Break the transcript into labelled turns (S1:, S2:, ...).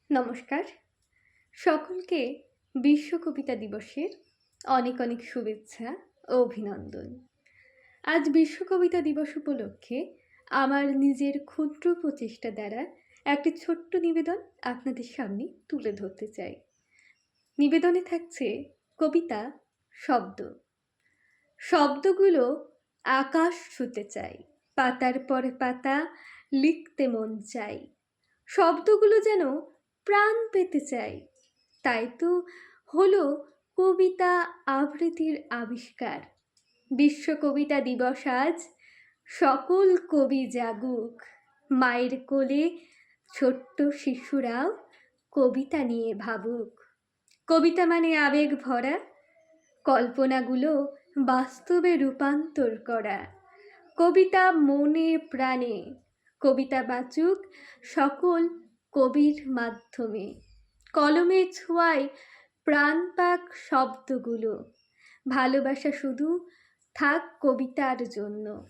S1: নমস্কার। সকলকে বিশ্ব কবিতা দিবসের অনেক অনেক শুভেচ্ছা ও অভিনন্দন। আজ বিশ্ব কবিতা দিবস উপলক্ষে আমার নিজের ক্ষুদ্র প্রচেষ্টা দ্বারা একটি ছোট্ট নিবেদন আপনাদের সামনে তুলে ধরতে চাই। নিবেদনে থাকছে কবিতা শব্দ। শব্দগুলো আকাশ ছুঁতে চাই, পাতার পর পাতা লিখতে মন চাই। শব্দগুলো যেন প্রাণ পেতে চাই, তাই তো হলো কবিতা আবৃত্তির আবিষ্কার। বিশ্ব কবিতা দিবস আজ, সকল কবি জাগুক। মায়ের কোলে ছোট্ট শিশুরাও কবিতা নিয়ে ভাবুক। কবিতা মানে আবেগ ভরা, কল্পনাগুলো বাস্তবে রূপান্তর করা। কবিতা মনে প্রাণে, কবিতা বাঁচুক সকল কবির মাধ্যমে। কলমে ছোঁয়ায় প্রাণ পাক শব্দগুলো, ভালোবাসা শুধু থাক কবিতার জন্য।